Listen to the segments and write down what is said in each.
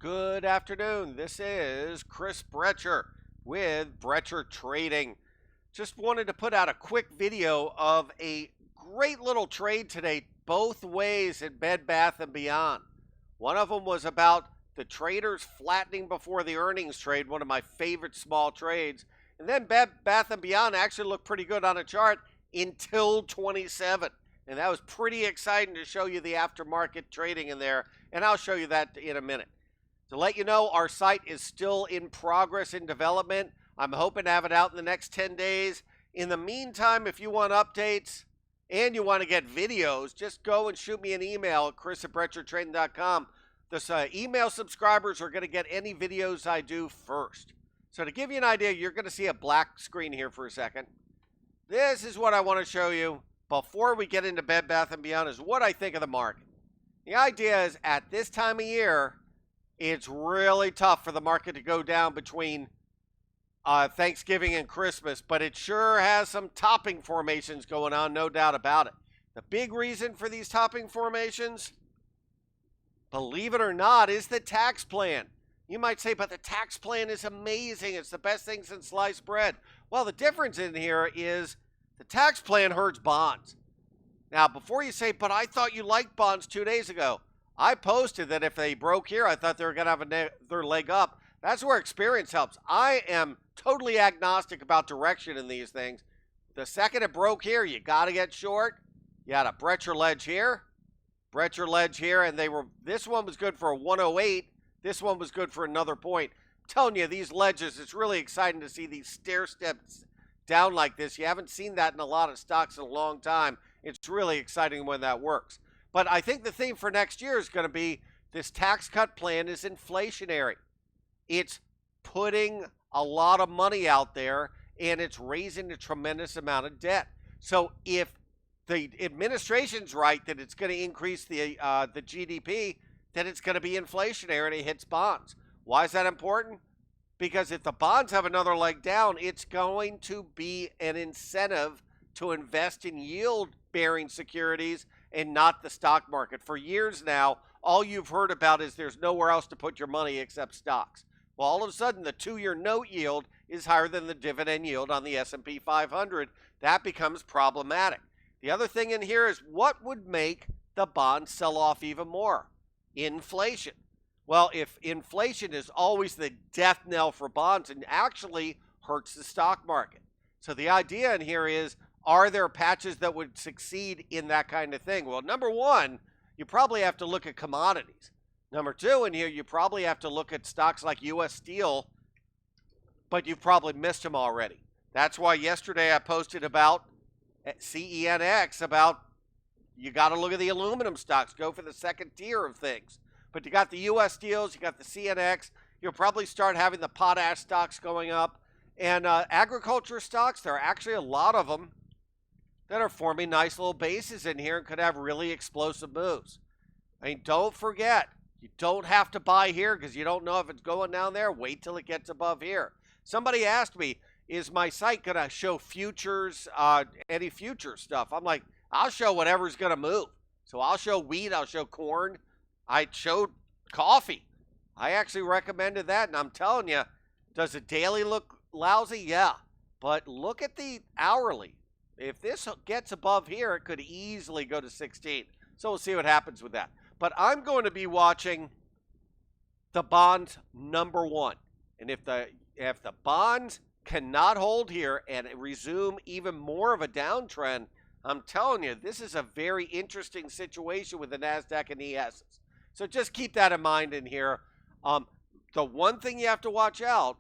Good afternoon. This is Chris Brecher with Brecher Trading. Just wanted to put out a quick video of a great little trade today, both ways in Bed Bath & Beyond. One of them was about the traders flattening before the earnings trade, one of my favorite small trades. And then Bed Bath & Beyond actually looked pretty good on a chart until 27. And that was pretty exciting to show you the aftermarket trading in there. And I'll show you that in a minute. To let you know, our site is still in progress in development. I'm hoping to have it out in the next 10 days. In the meantime, if you want updates and you want to get videos, just go and shoot me an email at chris@brechertrading.com. The email subscribers are going to get any videos I do first. So to give you an idea, you're going to see a black screen here for a second. This is what I want to show you before we get into Bed Bath & Beyond is what I think of the market. The idea is at this time of year, it's really tough for the market to go down between Thanksgiving and Christmas, but it sure has some topping formations going on, no doubt about it. The big reason for these topping formations, believe it or not, is the tax plan. You might say, but the tax plan is amazing. It's the best thing since sliced bread. Well, the difference in here is the tax plan hurts bonds. Now, before you say, but I thought you liked bonds 2 days ago, I posted that if they broke here, I thought they were going to have their leg up. That's where experience helps. I am totally agnostic about direction in these things. The second it broke here, you got to get short. You had a Brecher ledge here, and this one was good for a 108. This one was good for another point. I'm telling you, these ledges, it's really exciting to see these stair steps down like this. You haven't seen that in a lot of stocks in a long time. It's really exciting when that works. But I think the theme for next year is going to be this tax cut plan is inflationary. It's putting a lot of money out there, and it's raising a tremendous amount of debt. So if the administration's right that it's going to increase the GDP, then it's going to be inflationary and it hits bonds. Why is that important? Because if the bonds have another leg down, it's going to be an incentive to invest in yield-bearing securities and not the stock market. For years now, all you've heard about is there's nowhere else to put your money except stocks. Well, all of a sudden, the 2-year note yield is higher than the dividend yield on the S&P 500. That becomes problematic. The other thing in here is what would make the bonds sell off even more? Inflation. Well, if inflation is always the death knell for bonds and actually hurts the stock market. So the idea in here is, are there patches that would succeed in that kind of thing? Well, number one, you probably have to look at commodities. Number two, in here, you probably have to look at stocks like U.S. Steel, but you've probably missed them already. That's why yesterday I posted about CENX, about you got to look at the aluminum stocks, go for the second tier of things. But you got the U.S. Steels, you got the CNX, you'll probably start having the potash stocks going up. And agriculture stocks, there are actually a lot of them that are forming nice little bases in here and could have really explosive moves. I mean, don't forget, you don't have to buy here because you don't know if it's going down there. Wait till it gets above here. Somebody asked me, is my site going to show futures, any future stuff? I'm like, I'll show whatever's going to move. So I'll show wheat, I'll show corn. I showed coffee. I actually recommended that, and I'm telling you, does the daily look lousy? Yeah. But look at the hourly. If this gets above here, it could easily go to 16. So we'll see what happens with that. But I'm going to be watching the bonds number one. And if the bonds cannot hold here and resume even more of a downtrend, I'm telling you, this is a very interesting situation with the NASDAQ and ESs. So just keep that in mind in here. The one thing you have to watch out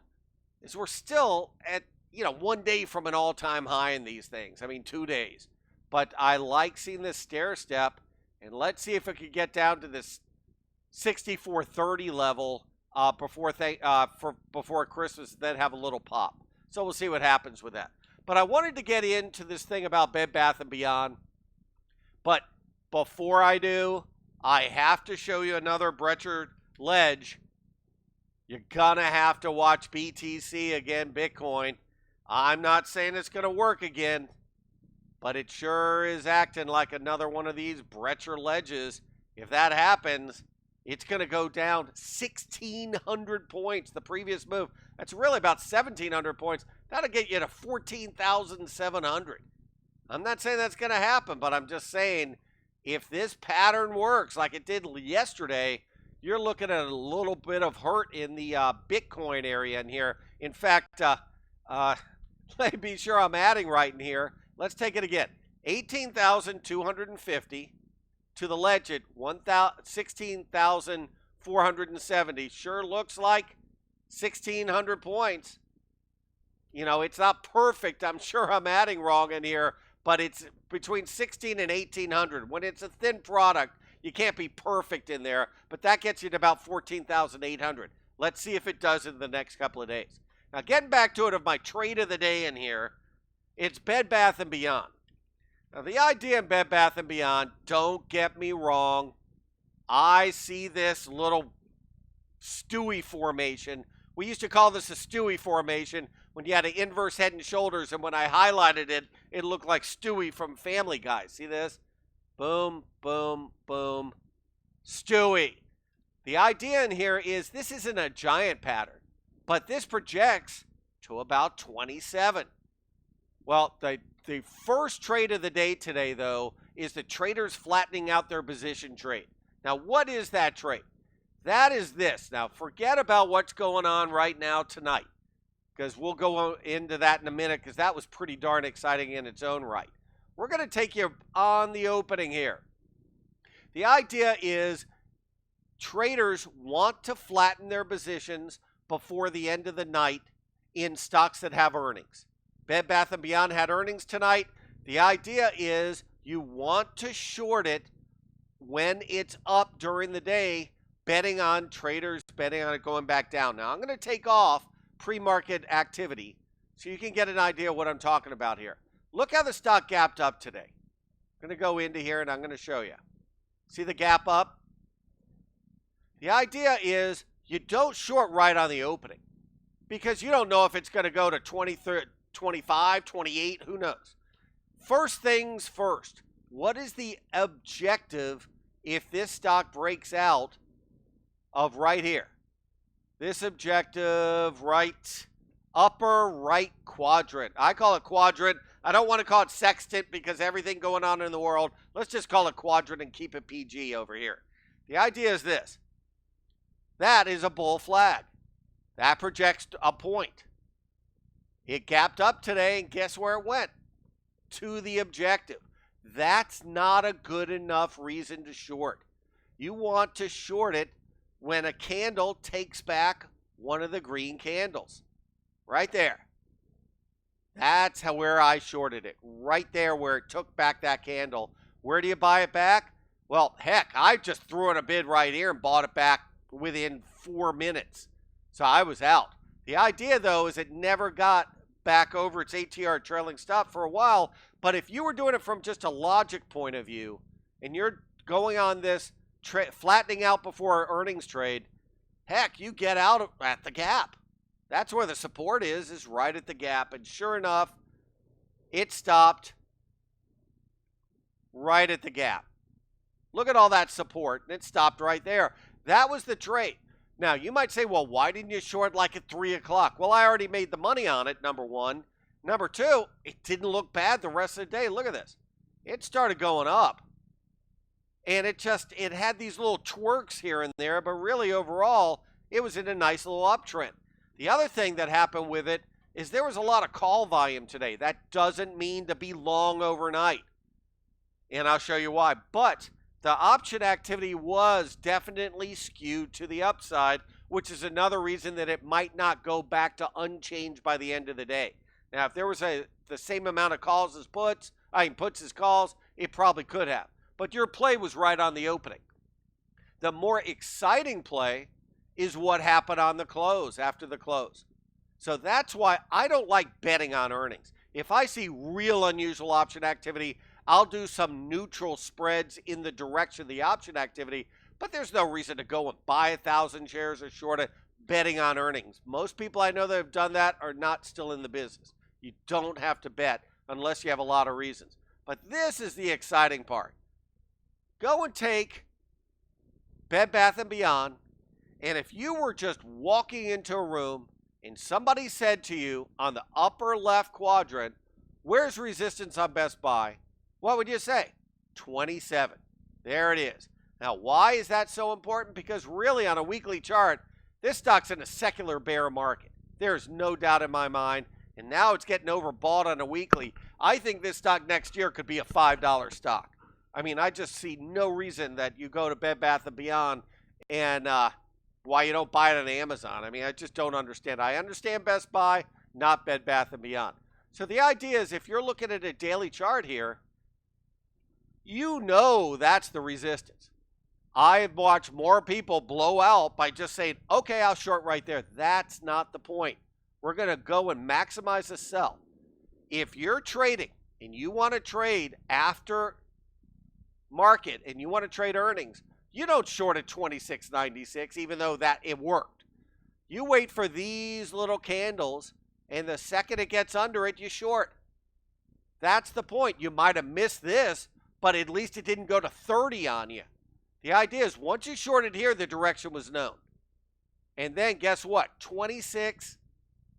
is we're still at 1 day from an all-time high in these things. I mean, 2 days. But I like seeing this stair step, and let's see if it could get down to this 64.30 level before Christmas, then have a little pop. So we'll see what happens with that. But I wanted to get into this thing about Bed Bath & Beyond. But before I do, I have to show you another Brecher ledge. You're going to have to watch BTC again, Bitcoin. I'm not saying it's going to work again, but it sure is acting like another one of these Brecher ledges. If that happens, It's going to go down 1,600 points, the previous move. That's really about 1,700 points. That'll get you to 14,700. I'm not saying that's going to happen, but I'm just saying if this pattern works like it did yesterday, you're looking at a little bit of hurt in the Bitcoin area in here. In fact, let me be sure I'm adding right in here. Let's take it again. 18,250 to the legend, 16,470. Sure looks like 1,600 points. You know, it's not perfect. I'm sure I'm adding wrong in here, but it's between 16 and 1,800. When it's a thin product, you can't be perfect in there, but that gets you to about 14,800. Let's see if it does in the next couple of days. Now, getting back to it of my trade of the day in here, it's Bed Bath & Beyond. Now, the idea in Bed Bath & Beyond, don't get me wrong, I see this little Stewie formation. We used to call this a Stewie formation when you had an inverse head and shoulders, and when I highlighted it, it looked like Stewie from Family Guy. See this? Boom, boom, boom. Stewie. The idea in here is this isn't a giant pattern, but this projects to about 27. Well, the first trade of the day today, though, is the traders flattening out their position trade. Now, what is that trade? That is this. Now, forget about what's going on right now tonight, because we'll go into that in a minute, because that was pretty darn exciting in its own right. We're going to take you on the opening here. The idea is traders want to flatten their positions before the end of the night in stocks that have earnings. Bed Bath & Beyond had earnings tonight. The idea is you want to short it when it's up during the day, betting on traders, betting on it going back down. Now, I'm going to take off pre-market activity so you can get an idea of what I'm talking about here. Look how the stock gapped up today. I'm going to go into here and I'm going to show you. See the gap up? The idea is you don't short right on the opening because you don't know if it's going to go to 25, 28, who knows. First things first, what is the objective if this stock breaks out of right here? This objective, right, upper right quadrant. I call it quadrant. I don't want to call it sextant because everything going on in the world. Let's just call it quadrant and keep it PG over here. The idea is this. That is a bull flag. That projects a point. It gapped up today, and guess where it went? To the objective. That's not a good enough reason to short. You want to short it when a candle takes back one of the green candles. Right there. That's where I shorted it. Right there where it took back that candle. Where do you buy it back? Well, heck, I just threw in a bid right here and bought it back within 4 minutes. So I was out. The idea, though, is it never got back over its ATR trailing stop for a while. But if you were doing it from just a logic point of view, and you're going on this flattening out before earnings trade, heck, you get out at the gap. That's where the support is right at the gap. And sure enough, it stopped right at the gap. Look at all that support, and it stopped right there. That was the trade. Now, you might say, well, why didn't you short like at 3 o'clock? Well, I already made the money on it, number one. Number two, it didn't look bad the rest of the day. Look at this. It started going up. And it had these little twerks here and there, but really overall, it was in a nice little uptrend. The other thing that happened with it is there was a lot of call volume today. That doesn't mean to be long overnight. And I'll show you why. But the option activity was definitely skewed to the upside, which is another reason that it might not go back to unchanged by the end of the day. Now, if there was the same amount of calls as puts as calls, it probably could have. But your play was right on the opening. The more exciting play is what happened on the close, after the close. So that's why I don't like betting on earnings. If I see real unusual option activity, I'll do some neutral spreads in the direction of the option activity, but there's no reason to go and buy 1,000 shares or short it betting on earnings. Most people I know that have done that are not still in the business. You don't have to bet unless you have a lot of reasons. But this is the exciting part. Go and take Bed Bath & Beyond, and if you were just walking into a room and somebody said to you on the upper left quadrant, where's resistance on Best Buy? What would you say? 27. There it is. Now, why is that so important? Because really on a weekly chart, this stock's in a secular bear market. There's no doubt in my mind. And now it's getting overbought on a weekly. I think this stock next year could be a $5 stock. I mean, I just see no reason that you go to Bed Bath & Beyond and why you don't buy it on Amazon. I mean, I just don't understand. I understand Best Buy, not Bed Bath & Beyond. So the idea is if you're looking at a daily chart here, you know that's the resistance. I've watched more people blow out by just saying, okay, I'll short right there. That's not the point. We're going to go and maximize the sell. If you're trading and you want to trade after market and you want to trade earnings, you don't short at 26.96, even though that it worked. You wait for these little candles, and the second it gets under it, you short. That's the point. You might have missed this, but at least it didn't go to 30 on you. The idea is once you shorted here, the direction was known. And then guess what? 26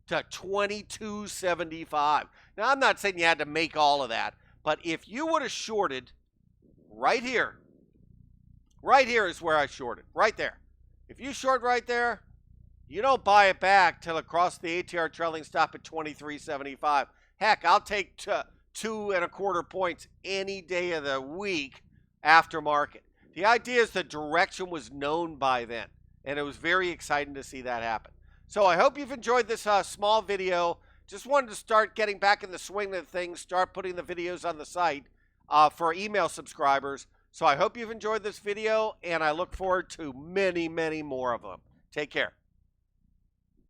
to 22.75. Now, I'm not saying you had to make all of that, but if you would have shorted right here is where I shorted, right there. If you short right there, you don't buy it back till it crosses the ATR trailing stop at 23.75. Heck, I'll take 2.25 points any day of the week after market. The idea is the direction was known by then, and it was very exciting to see that happen. So I hope you've enjoyed this small video. Just wanted to start getting back in the swing of things, start putting the videos on the site for email subscribers. So I hope you've enjoyed this video, and I look forward to many, many more of them. Take care.